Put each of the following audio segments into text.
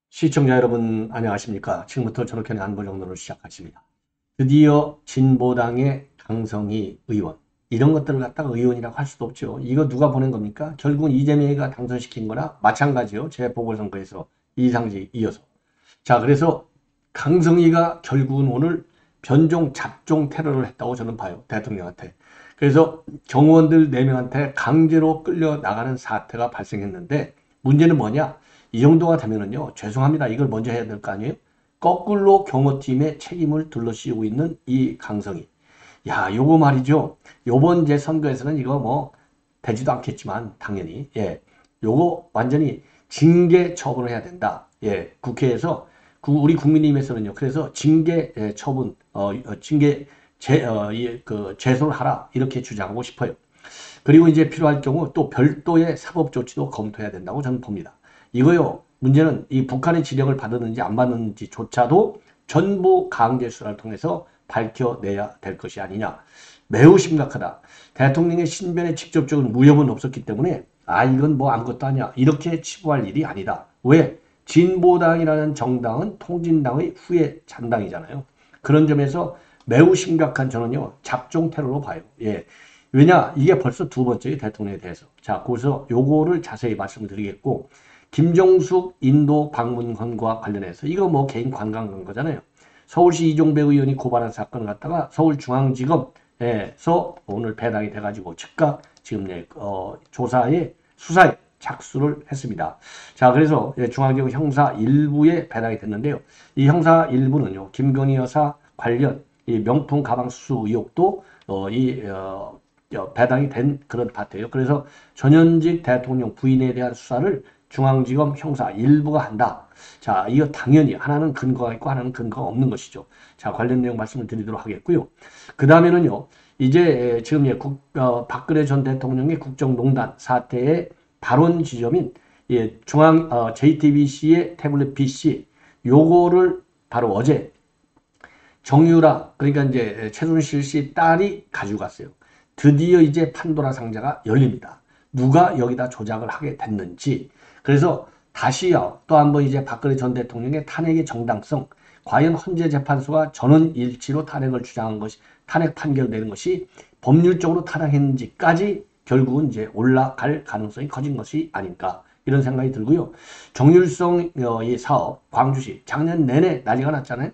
시청자 여러분 안녕하십니까. 지금부터 저렇게는 안보정론을 시작하십니다. 드디어 진보당의 강성희 의원, 이런 것들을 갖다가 의원이라고 할 수도 없죠. 이거 누가 보낸 겁니까? 결국은 이재명이가 당선시킨 거나 마찬가지요. 재보궐선거에서 이상직 이어서. 자, 그래서 강성희가 결국은 오늘 변종 잡종 테러를 했다고 저는 봐요. 대통령한테. 그래서 경호원들 4명한테 강제로 끌려 나가는 사태가 발생했는데, 문제는 뭐냐? 이 정도가 되면은요, 죄송합니다. 이걸 먼저 해야 될 거 아니에요? 거꾸로 경호팀의 책임을 둘러씌우고 있는 이 강성희. 야, 요거 말이죠. 요번 제 선거에서는 이거 뭐 되지도 않겠지만 당연히 요거 완전히 징계 처분을 해야 된다. 국회에서 우리 국민의힘에서는요. 그래서 징계 처분 징계 제소를 하라 이렇게 주장하고 싶어요. 그리고 이제 필요할 경우 또 별도의 사법 조치도 검토해야 된다고 저는 봅니다. 이거요. 문제는 이 북한의 지령을 받았는지 안 받았는지조차도 전부 강제 수사를 통해서 밝혀내야 될 것이 아니냐. 매우 심각하다. 대통령의 신변에 직접적인 무협은 없었기 때문에 이건 뭐 아무것도 아니야. 이렇게 치부할 일이 아니다. 왜? 진보당이라는 정당은 통진당의 후예 잔당이잖아요. 그런 점에서 매우 심각한 저는요. 잡종 테러로 봐요. 왜냐? 이게 벌써 두 번째의 대통령에 대해서. 자, 그래서 요거를 자세히 말씀을 드리겠고, 김종숙 인도 방문건과 관련해서 이거 뭐 개인 관광 간 거잖아요. 서울시 이종배 의원이 고발한 사건을 갖다가 서울중앙지검에서 오늘 배당이 돼가지고 즉각 지금 수사에 착수를 했습니다. 자, 그래서 중앙지검 형사 1부에 배당이 됐는데요. 이 형사 1부는요, 김건희 여사 관련 이 명품 가방 수수 의혹도 배당이 된 그런 파트예요. 그래서 전현직 대통령 부인에 대한 수사를 중앙지검 형사 1부가 한다. 자, 이거 당연히 하나는 근거가 있고 하나는 근거가 없는 것이죠. 자, 관련 내용 말씀을 드리도록 하겠고요. 그 다음에는요, 이제 지금 박근혜 전 대통령의 국정농단 사태의 발언 지점인 JTBC의 태블릿 PC, 요거를 바로 어제 정유라, 그러니까 이제 최순실 씨 딸이 가지고 갔어요. 드디어 이제 판도라 상자가 열립니다. 누가 여기다 조작을 하게 됐는지. 그래서 다시요, 또 한번 이제 박근혜 전 대통령의 탄핵의 정당성, 과연 헌재재판소가 전원 일치로 탄핵을 주장한 것이, 탄핵 판결 내는 것이 법률적으로 타당했는지까지 결국은 이제 올라갈 가능성이 커진 것이 아닐까. 이런 생각이 들고요. 정율성 이 사업, 광주시, 작년 내내 난리가 났잖아요.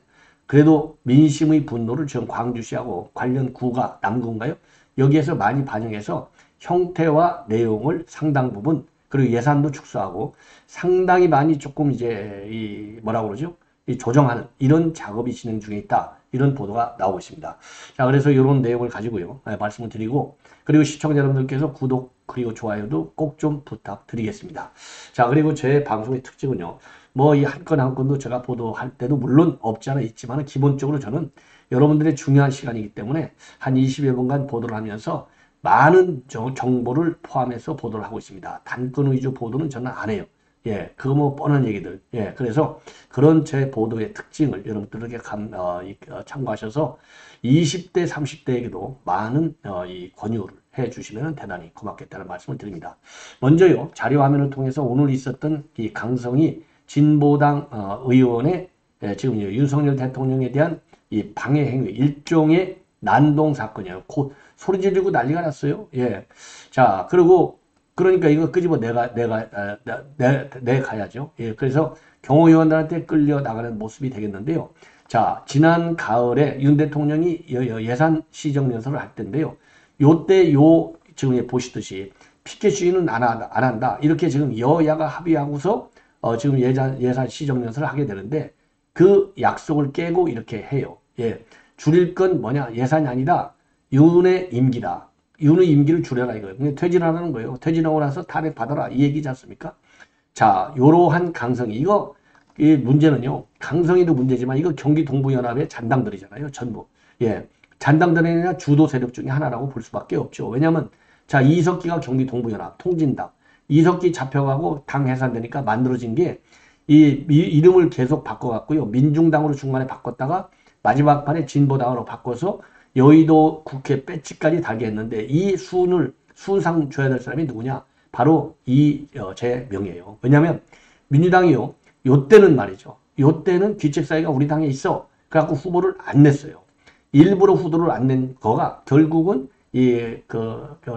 그래도 민심의 분노를 지금 광주시하고 관련 구가 남구인가요? 여기에서 많이 반영해서 형태와 내용을 상당 부분, 그리고 예산도 축소하고 상당히 많이 조금 이제 뭐라고 그러죠? 조정하는 이런 작업이 진행 중에 있다. 이런 보도가 나오고 있습니다. 자, 그래서 이런 내용을 가지고요. 말씀을 드리고, 그리고 시청자 여러분들께서 구독 그리고 좋아요도 꼭 좀 부탁드리겠습니다. 자, 그리고 제 방송의 특징은요. 뭐 이 한 건 한 건도 제가 보도할 때도 물론 없지 않아 있지만 기본적으로 저는 여러분들의 중요한 시간이기 때문에 한 20여 분간 보도를 하면서 많은 정보를 포함해서 보도를 하고 있습니다. 단건 위주 보도는 저는 안 해요. 그거 뭐 뻔한 얘기들. 그래서 그런 제 보도의 특징을 여러분들에게 참고하셔서 20대, 30대에게도 많은 이 권유를 해 주시면 대단히 고맙겠다는 말씀을 드립니다. 먼저요, 자료 화면을 통해서 오늘 있었던 이 강성희 진보당 의원의 지금 윤석열 대통령에 대한 이 방해 행위, 일종의 난동 사건이에요. 곧 소리 지르고 난리가 났어요. 자, 그러니까 이거 끄집어 내 가야죠. 그래서 경호위원들한테 끌려 나가는 모습이 되겠는데요. 자, 지난 가을에 윤 대통령이 예산 시정연설을 할 텐데요. 요때 지금 보시듯이 피켓 시위는 안 한다. 이렇게 지금 여야가 합의하고서 지금 예산 시정연설을 하게 되는데 그 약속을 깨고 이렇게 해요. 줄일 건 뭐냐? 예산이 아니다. 윤의 임기다. 윤의 임기를 줄여라 이거예요. 근데 퇴진하라는 거예요. 퇴진하고 나서 탄핵 받아라. 이 얘기지 않습니까? 자, 요러한 강성희. 이 문제는요. 강성희도 문제지만 이거 경기 동부연합의 잔당들이잖아요. 전부. 잔당들이 아니라 주도 세력 중에 하나라고 볼 수밖에 없죠. 왜냐면 자, 이석기가 경기 동부연합 통진당. 이석기 잡혀가고 당 해산되니까 만들어진 게 이름을 계속 바꿔갔고요. 민중당으로 중간에 바꿨다가 마지막 판에 진보당으로 바꿔서 여의도 국회 배지까지 달게 했는데 이 순상 줘야 될 사람이 누구냐? 바로 이재명이에요. 왜냐하면 민주당이요. 요때는 말이죠. 요때는 귀책사유가 우리 당에 있어. 그래갖고 후보를 안 냈어요. 일부러 후보를 안 낸 거가 결국은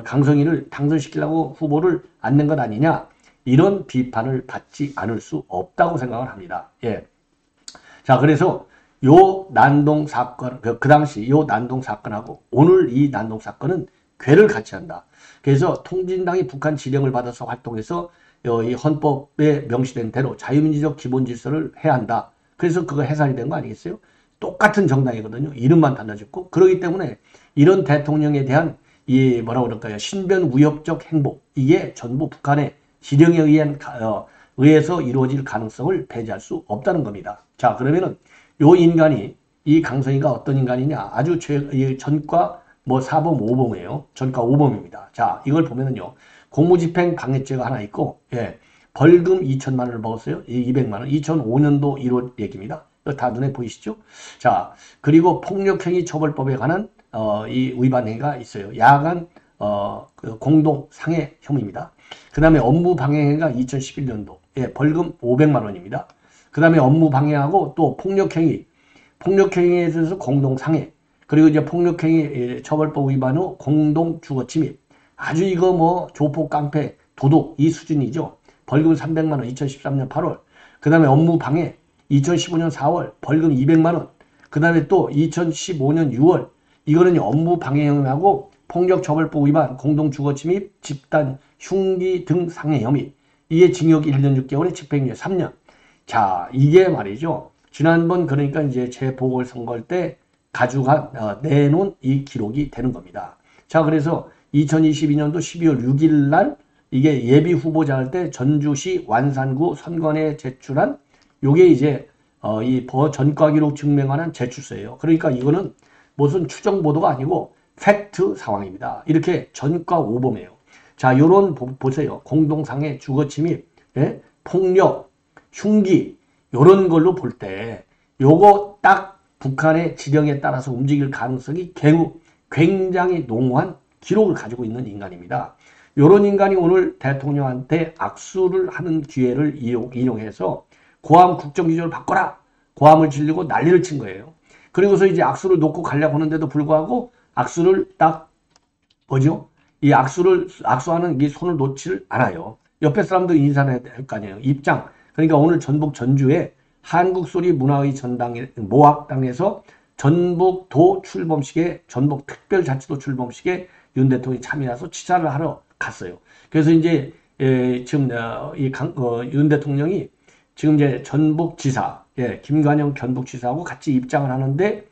강성희를 당선시키려고 후보를 안 낸 것 아니냐. 이런 비판을 받지 않을 수 없다고 생각을 합니다. 예. 자, 그래서 요 난동 사건, 그 당시 요 난동 사건하고 오늘 이 난동 사건은 궤를 같이 한다. 그래서 통진당이 북한 지령을 받아서 활동해서 이 헌법에 명시된 대로 자유민주적 기본 질서를 해야 한다. 그래서 그거 해산이 된 거 아니겠어요? 똑같은 정당이거든요. 이름만 달라졌고. 그렇기 때문에 이런 대통령에 대한 뭐라고 그럴까요? 신변 위협적 행보. 이게 전부 북한의 지령에 의해서 이루어질 가능성을 배제할 수 없다는 겁니다. 자, 그러면은 요 인간이, 이 강성희가 어떤 인간이냐? 아주 전과 사범 5범이에요. 전과 5범입니다. 자, 이걸 보면은요. 공무집행 방해죄가 하나 있고, 예, 벌금 2천만 원을 먹었어요. 200만 원. 2005년도 1월 얘기입니다. 이거 다 눈에 보이시죠? 자, 그리고 폭력행위 처벌법에 관한 이 위반 행위가 있어요. 야간 공동 상해 혐의입니다. 그 다음에 업무 방해가 2011년도 예, 벌금 500만 원입니다. 그 다음에 업무 방해하고 또 폭력행위에 대해서 공동 상해, 그리고 이제 폭력행위 처벌법 위반 후 공동 주거 침입. 아주 이거 조폭, 깡패, 도둑 이 수준이죠. 벌금 300만 원 2013년 8월. 그 다음에 업무 방해 2015년 4월 벌금 200만 원. 그 다음에 또 2015년 6월 이거는 업무 방해 혐의하고 폭력처벌법 위반, 공동주거침입, 집단 흉기 등 상해 혐의. 이게 징역 1년 6개월에 집행유예 3년. 자, 이게 말이죠. 지난번 그러니까 이제 재보궐선거 때 내놓은 이 기록이 되는 겁니다. 자, 그래서 2022년도 12월 6일 날 이게 예비 후보자 할 때 전주시 완산구 선관위에 제출한 요게 이제 이 전과 기록 증명하는 제출서예요. 그러니까 이거는 무슨 추정 보도가 아니고 팩트 상황입니다. 이렇게 전과 5범이에요. 자, 요런 보세요. 공동상해, 주거침입, 예? 폭력, 흉기 요런 걸로 볼 때 요거 딱 북한의 지령에 따라서 움직일 가능성이 굉장히 농후한 기록을 가지고 있는 인간입니다. 요런 인간이 오늘 대통령한테 악수를 하는 기회를 이용해서 고함 국정기조를 바꿔라! 고함을 질리고 난리를 친 거예요. 그리고서 이제 악수를 놓고 가려고 하는데도 불구하고 악수를 딱 이 악수하는 이 손을 놓지를 않아요. 옆에 사람도 인사를 해야 될 거 아니에요. 입장. 그러니까 오늘 전북 전주에 한국소리 문화의 모학당에서 전북도 출범식에 전북특별자치도 출범식에 윤 대통령이 참여해서 치사를 하러 갔어요. 그래서 이제 지금 윤 대통령이 지금 이제 전북지사, 김관영 전북지사하고 같이 입장을 하는데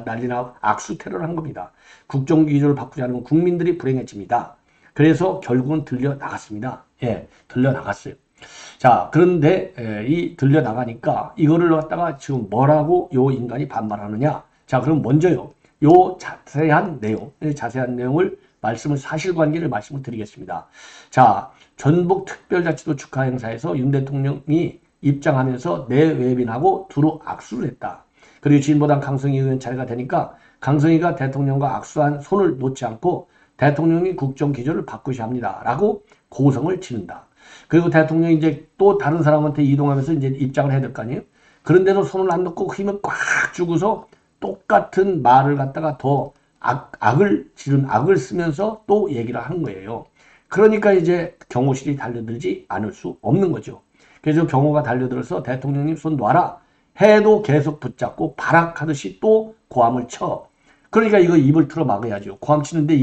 난리나 악수 테러를 한 겁니다. 국정기조를 바꾸지 않으면 국민들이 불행해집니다. 그래서 결국은 들려 나갔습니다. 예, 들려 나갔어요. 자, 그런데 이 들려 나가니까 이거를 갖다가 지금 뭐라고 요 인간이 반발하느냐? 자, 그럼 먼저요. 요 자세한 내용을 사실관계를 말씀을 드리겠습니다. 자, 전북특별자치도 축하 행사에서 윤 대통령이 입장하면서 내외빈하고 두루 악수를 했다. 그리고 진보당 강성희 의원 차례가 되니까 강성희가 대통령과 악수한 손을 놓지 않고 대통령이 국정기조를 바꾸셔야 합니다. 라고 고성을 지른다. 그리고 대통령이 이제 또 다른 사람한테 이동하면서 이제 입장을 해야 될 거 아니에요? 그런데도 손을 안 놓고 힘을 꽉 주고서 똑같은 말을 갖다가 더 악을 쓰면서 또 얘기를 하는 거예요. 그러니까 이제 경호실이 달려들지 않을 수 없는 거죠. 그래서 경호가 달려들어서 대통령님 손 놔라 해도 계속 붙잡고 발악하듯이 또 고함을 쳐. 그러니까 이거 입을 틀어 막아야죠. 고함 치는데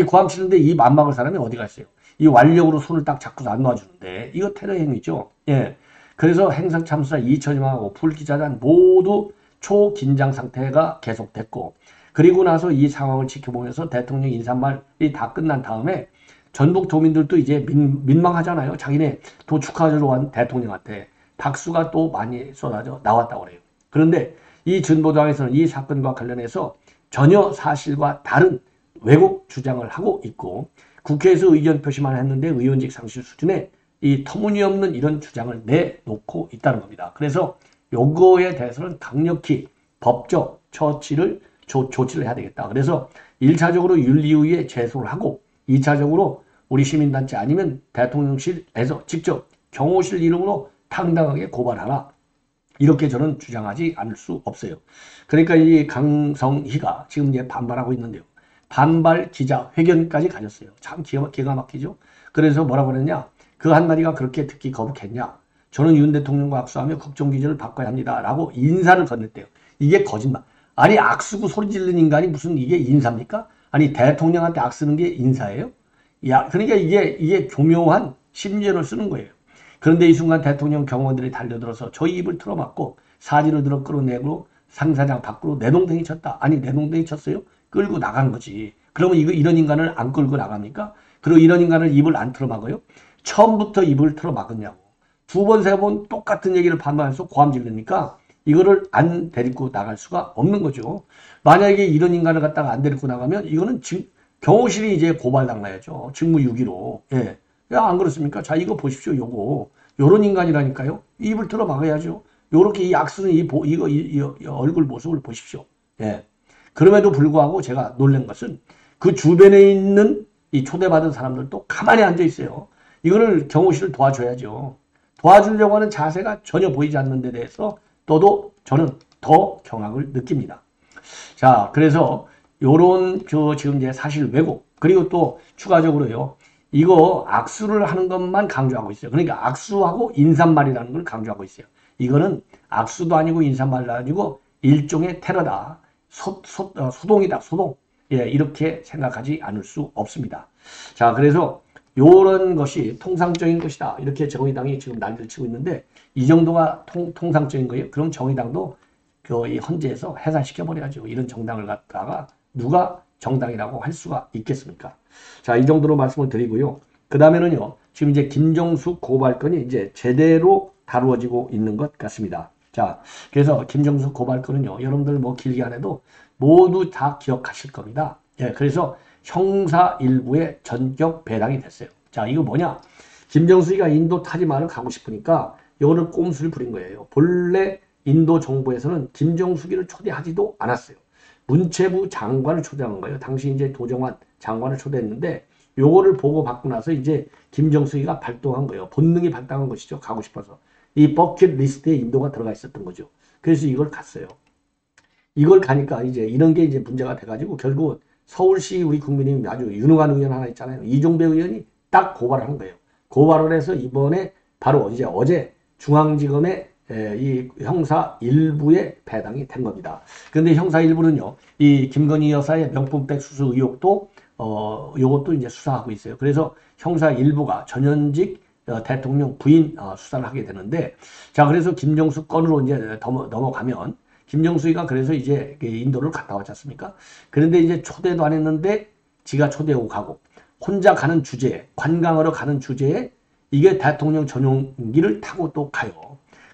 고함 치는데 입 안 막을 사람이 어디가 있어요? 이 완력으로 손을 딱 잡고서 안 놔주는데 이거 테러 행위죠. 예. 그래서 행성참수사 이천임하고 풀기자단 모두 초긴장 상태가 계속됐고, 그리고 나서 이 상황을 지켜보면서 대통령 인사말이 다 끝난 다음에 전북 도민들도 이제 민망하잖아요. 자기네 또 축하하러 온 대통령한테 박수가 또 많이 쏟아져 나왔다고 그래요. 그런데 이 진보당에서는 이 사건과 관련해서 전혀 사실과 다른 왜곡 주장을 하고 있고, 국회에서 의견 표시만 했는데 의원직 상실 수준의 이 터무니없는 이런 주장을 내놓고 있다는 겁니다. 그래서 요거에 대해서는 강력히 법적 조치를 해야 되겠다. 그래서 1차적으로 윤리위에 제소를 하고 2차적으로 우리 시민단체 아니면 대통령실에서 직접 경호실 이름으로 당당하게 고발하라. 이렇게 저는 주장하지 않을 수 없어요. 그러니까 이 강성희가 지금 이제 반발하고 있는데요. 반발 기자회견까지 가졌어요. 참 기가 막히죠. 그래서 뭐라고 그랬냐. 그 한마디가 그렇게 듣기 거북했냐. 저는 윤 대통령과 악수하며 국정기조를 바꿔야 합니다. 라고 인사를 건넸대요. 이게 거짓말. 아니 악수고 소리 지르는 인간이 무슨 이게 인사입니까? 아니 대통령한테 악쓰는 게 인사예요? 야, 그러니까 이게 교묘한 심리전을 쓰는 거예요. 그런데 이 순간 대통령 경호원들이 달려들어서 저희 입을 틀어막고 사진을 들어 끌어내고 상사장 밖으로 내동댕이 쳤다. 아니 내동댕이 쳤어요? 끌고 나간 거지. 그러면 이런 인간을 안 끌고 나갑니까? 그리고 이런 인간을 입을 안 틀어막아요? 처음부터 입을 틀어막았냐고. 두 번, 세 번 똑같은 얘기를 반복해서 고함 지르니까 이거를 안 데리고 나갈 수가 없는 거죠. 만약에 이런 인간을 갖다가 안 데리고 나가면 이거는 경호실이 이제 고발당해야죠. 직무유기로. 예. 안 그렇습니까? 자, 이거 보십시오. 요런 인간이라니까요. 입을 틀어 막아야죠. 요렇게 이 악수는 이 얼굴 모습을 보십시오. 예. 그럼에도 불구하고 제가 놀란 것은 그 주변에 있는 이 초대받은 사람들도 가만히 앉아 있어요. 이거를 경호실을 도와줘야죠. 도와주려고 하는 자세가 전혀 보이지 않는 데 대해서 또도 저는 더 경악을 느낍니다. 자, 그래서 요런 지금 이제 사실 왜곡 그리고 또 추가적으로요. 이거 악수를 하는 것만 강조하고 있어요. 그러니까 악수하고 인사말이라는 걸 강조하고 있어요. 이거는 악수도 아니고 인사말도 아니고 일종의 테러다. 소동이다. 소동. 예, 이렇게 생각하지 않을 수 없습니다. 자, 그래서 요런 것이 통상적인 것이다. 이렇게 정의당이 지금 난리를 치고 있는데 이 정도가 통상적인 거예요. 그럼 정의당도 이 헌재에서 해산시켜버려야죠. 이런 정당을 갖다가 누가 정당이라고 할 수가 있겠습니까? 자, 이 정도로 말씀을 드리고요. 그 다음에는요, 지금 이제 김정숙 고발건이 이제 제대로 다루어지고 있는 것 같습니다. 자, 그래서 김정숙 고발건은요, 여러분들 뭐 길게 안 해도 모두 다 기억하실 겁니다. 예, 그래서 형사 일부에 전격 배당이 됐어요. 자, 이거 뭐냐? 김정숙이가 인도 타지마를 가고 싶으니까 이거를 꼼수를 부린 거예요. 본래 인도 정부에서는 김정숙이를 초대하지도 않았어요. 문체부 장관을 초대한 거예요. 당시 이제 도정환 장관을 초대했는데 요거를 보고 받고 나서 이제 김정숙이가 발동한 거예요. 본능이 발동한 것이죠. 가고 싶어서. 이 버킷 리스트에 인도가 들어가 있었던 거죠. 그래서 이걸 갔어요. 이걸 가니까 이제 이런 게 이제 문제가 돼가지고 결국 서울시 우리 국민의힘 아주 유능한 의원 하나 있잖아요. 이종배 의원이 딱 고발을 한 거예요. 고발을 해서 이번에 바로 이제 어제 중앙지검에 이 형사 일부에 배당이 된 겁니다. 그런데 형사 일부는요, 이 김건희 여사의 명품백 수수 의혹도 요것도 이제 수사하고 있어요. 그래서 형사 일부가 전현직 대통령 부인 수사를 하게 되는데, 자, 그래서 김정숙 건으로 이제 넘어가면 김정숙이가 그래서 이제 인도를 갔다 왔지 않습니까? 그런데 이제 초대도 안 했는데 지가 초대하고 가고 혼자 가는 주제에 관광하러 가는 주제에 이게 대통령 전용기를 타고 또 가요.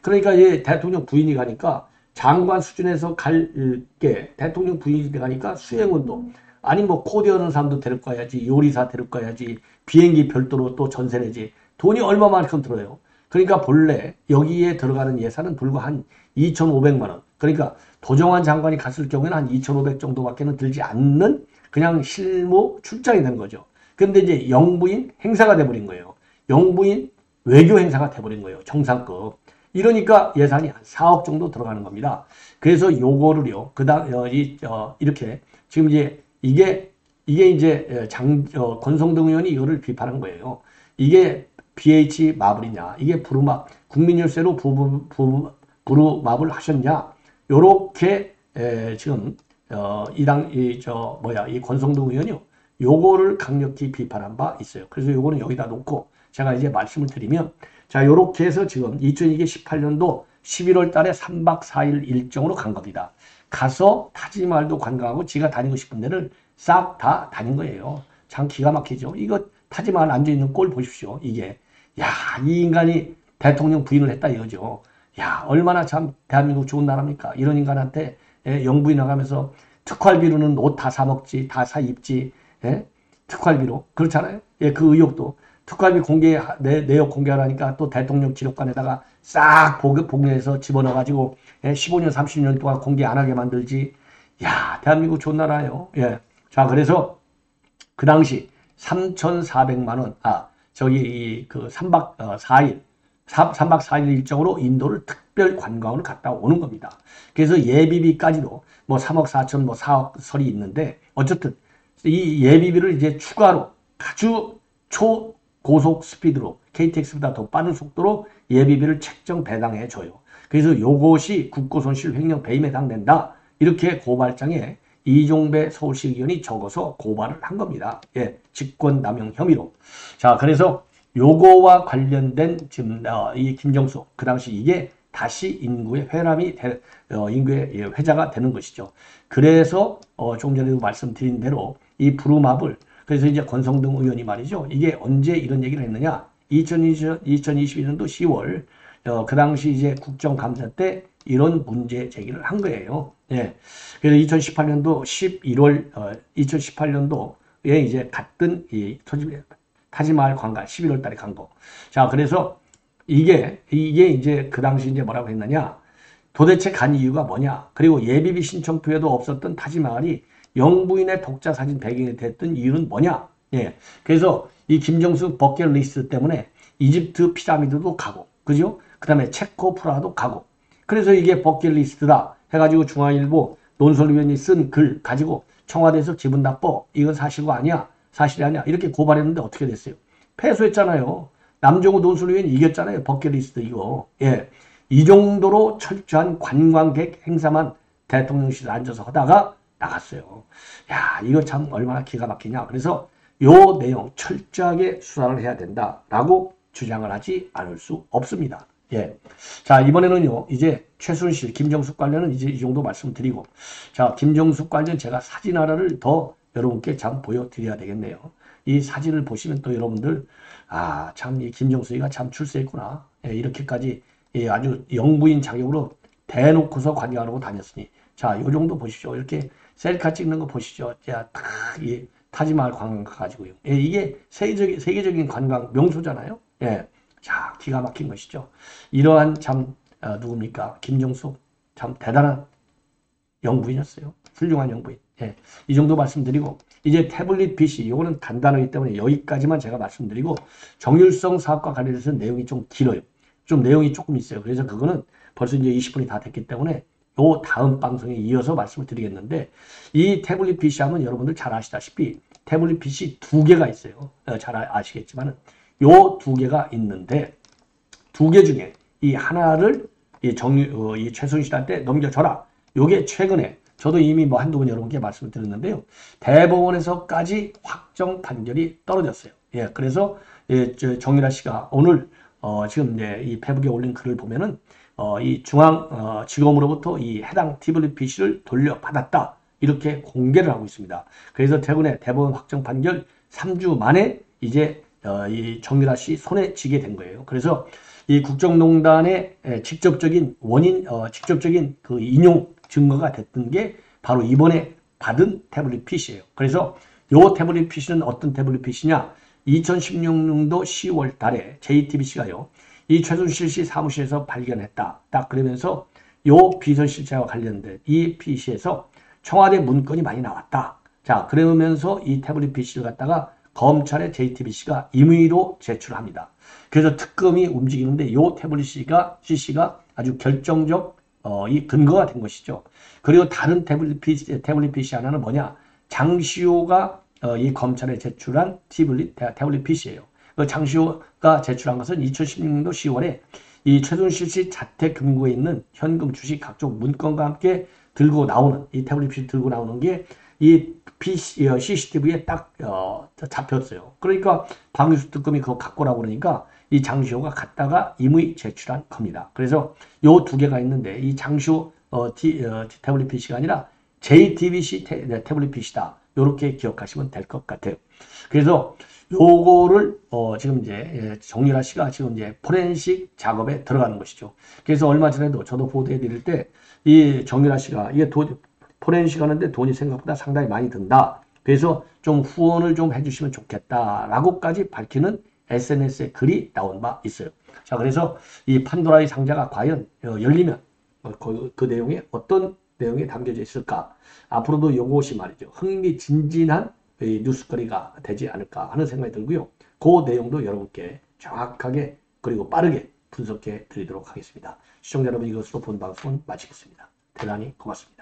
그러니까 이제 대통령 부인이 가니까 장관 수준에서 갈 게 대통령 부인이 가니까 수행원도 아니 뭐 코디하는 사람도 데리고 가야지 요리사 데리고 가야지 비행기 별도로 또 전세 내지 돈이 얼마만큼 들어요. 그러니까 본래 여기에 들어가는 예산은 불과 한 2,500만 원. 그러니까 도정환 장관이 갔을 경우에는 한 2,500 정도밖에는 들지 않는 그냥 실무 출장이 된 거죠. 그런데 이제 영부인 행사가 돼버린 거예요. 영부인 외교 행사가 돼버린 거예요. 정상급. 이러니까 예산이 한 4억 정도 들어가는 겁니다. 그래서 요거를요, 이렇게, 지금 이제, 이게 이제, 권성동 의원이 이거를 비판한 거예요. 이게 BH 마블이냐, 이게 부루마블, 국민열세로 부루마블 하셨냐, 요렇게, 지금, 이 권성동 의원이요, 요거를 강력히 비판한 바 있어요. 그래서 요거는 여기다 놓고, 제가 이제 말씀을 드리면, 자, 요렇게 해서 지금 2018년도 11월 달에 3박 4일 일정으로 간 겁니다. 가서 타지말도 관광하고 지가 다니고 싶은 데를 싹 다 다닌 거예요. 참 기가 막히죠. 이거 타지말 앉아있는 꼴 보십시오. 이게. 야, 이 인간이 대통령 부인을 했다 이거죠. 야, 얼마나 참 대한민국 좋은 나라입니까? 이런 인간한테 영부인 나가면서 특활비로는 옷 다 사 먹지, 다 사 입지, 특활비로. 그렇잖아요. 예, 그 의혹도. 특활비 내역 공개하라니까 또 대통령 지록관에다가 싹 복원해서 집어넣어가지고 15년, 30년 동안 공개 안 하게 만들지. 야, 대한민국 좋은 나라예요. 예. 자, 그래서 그 당시 3,400만 원, 저기 그 3박 4일 일정으로 인도를 특별 관광으로 갔다 오는 겁니다. 그래서 예비비까지도 뭐 3억 4천, 뭐 4억 설이 있는데 어쨌든 이 예비비를 이제 추가로 아주 초고속 스피드로 KTX보다 더 빠른 속도로 예비비를 책정 배당해 줘요. 그래서 요것이 국고손실 횡령 배임에 해당된다. 이렇게 고발장에 이종배 서울시의원이 적어서 고발을 한 겁니다. 예, 직권남용 혐의로. 자, 그래서 요거와 관련된 지금 이 김정수 그 당시 이게 다시 인구의 인구의 회자가 되는 것이죠. 그래서 조금 전에도 말씀드린 대로 이 부루마블 그래서 이제 권성동 의원이 말이죠. 이게 언제 이런 얘기를 했느냐? 2021년도 10월 그 당시 이제 국정감사 때 이런 문제 제기를 한 거예요. 예. 그래서 2018년도 11월 2018년도에 이제 갔던 이 타지마할 관광 11월 달에 간 거. 자, 그래서 이게 이제 그 당시 이제 뭐라고 했느냐? 도대체 간 이유가 뭐냐? 그리고 예비비 신청표에도 없었던 타지마할이 영부인의 독자 사진 배경이 됐던 이유는 뭐냐? 예. 그래서 이 김정수 버킷리스트 때문에 이집트 피라미드도 가고, 그죠? 그 다음에 체코 프라하도 가고. 그래서 이게 버킷리스트다 해가지고 중앙일보 논설위원이 쓴 글 가지고 청와대에서 기분 나빠. 이건 사실과 아니야. 사실이 아니야. 이렇게 고발했는데 어떻게 됐어요? 패소했잖아요. 남정우 논술위원이 이겼잖아요. 버킷리스트 이거. 예. 이 정도로 철저한 관광객 행사만 대통령실에 앉아서 하다가 나갔어요. 야, 이거 참 얼마나 기가 막히냐. 그래서 요 내용 철저하게 수사를 해야 된다라고 주장을 하지 않을 수 없습니다. 예. 자, 이번에는요, 이제 최순실, 김정숙 관련은 이제 이 정도 말씀드리고, 자, 김정숙 관련 제가 사진 하나를 더 여러분께 참 보여드려야 되겠네요. 이 사진을 보시면 또 여러분들, 참 이 김정숙이가 참 출세했구나. 예, 이렇게까지 아주 영부인 자격으로 대놓고서 관광하고 다녔으니. 자, 요 정도 보십시오. 이렇게 셀카 찍는 거 보시죠. 자, 이 타지마할 관광 가지고요. 예, 이게 세계적인 관광 명소잖아요. 예. 자, 기가 막힌 것이죠. 이러한 참, 누굽니까? 김정숙. 참 대단한 영부인이었어요. 훌륭한 영부인. 예. 이 정도 말씀드리고, 이제 태블릿 PC, 요거는 간단하기 때문에 여기까지만 제가 말씀드리고, 정율성 사업과 관련해서 내용이 좀 길어요. 좀 내용이 조금 있어요. 그래서 그거는 벌써 이제 20분이 다 됐기 때문에 요 다음 방송에 이어서 말씀을 드리겠는데, 이 태블릿 PC 하면 여러분들 잘 아시다시피 태블릿 PC 두 개가 있어요. 잘 아시겠지만은. 요 두 개가 있는데 두 개 중에 이 하나를 이 최순실한테 넘겨줘라. 요게 최근에 저도 이미 뭐 한두 번 여러분께 말씀을 드렸는데요. 대법원에서까지 확정 판결이 떨어졌어요. 예, 그래서 정유라 씨가 오늘 지금 이제 이 페북에 올린 글을 보면은 이 중앙지검으로부터 이 해당 태블릿 PC를 돌려받았다. 이렇게 공개를 하고 있습니다. 그래서 최근에 대법원 확정 판결 3주 만에 이제 이 정유라 씨 손에 쥐게 된 거예요. 그래서 이 국정농단의 직접적인 직접적인 그 인용 증거가 됐던 게 바로 이번에 받은 태블릿 PC예요. 그래서 요 태블릿 PC는 어떤 태블릿 PC냐? 2016년도 10월 달에 JTBC가요. 이 최순실 씨 사무실에서 발견했다. 딱 그러면서 요 비선 실체와 관련된 이 PC에서 청와대 문건이 많이 나왔다. 자, 그러면서 이 태블릿 PC를 갖다가 검찰에 JTBC가 임의로 제출합니다. 그래서 특검이 움직이는데 이 태블릿 CC가 아주 결정적 이 근거가 된 것이죠. 그리고 다른 태블릿 PC 하나는 뭐냐? 장시호가 이 검찰에 제출한 태블릿 PC예요. 그 장시호가 제출한 것은 2016년도 10월에 이 최순실 씨 자택 금고에 있는 현금, 주식, 각종 문건과 함께 들고 나오는 이 태블릿 PC 들고 나오는 게 이 CCTV에 딱 잡혔어요. 그러니까 방위수 특검이 그거 갖고 오라고 그러니까 이 장시호가 갖다가 임의 제출한 겁니다. 그래서 요 두 개가 있는데 이 장시호 태블릿 PC가 아니라 JTBC 태블릿 PC다. 요렇게 기억하시면 될 것 같아요. 그래서 요거를 지금 이제 정유라 씨가 지금 이제 포렌식 작업에 들어가는 것이죠. 그래서 얼마 전에도 저도 보도해 드릴 때 이 정유라 씨가 이게 포렌식 하는데 돈이 생각보다 상당히 많이 든다. 그래서 좀 후원을 좀 해주시면 좋겠다라고까지 밝히는 SNS에 글이 나온 바 있어요. 자, 그래서 이 판도라의 상자가 과연 열리면 그 내용에 어떤 내용이 담겨져 있을까? 앞으로도 이것이 말이죠. 흥미진진한 뉴스거리가 되지 않을까 하는 생각이 들고요. 그 내용도 여러분께 정확하게 그리고 빠르게 분석해 드리도록 하겠습니다. 시청자 여러분, 이것으로 본 방송은 마치겠습니다. 대단히 고맙습니다.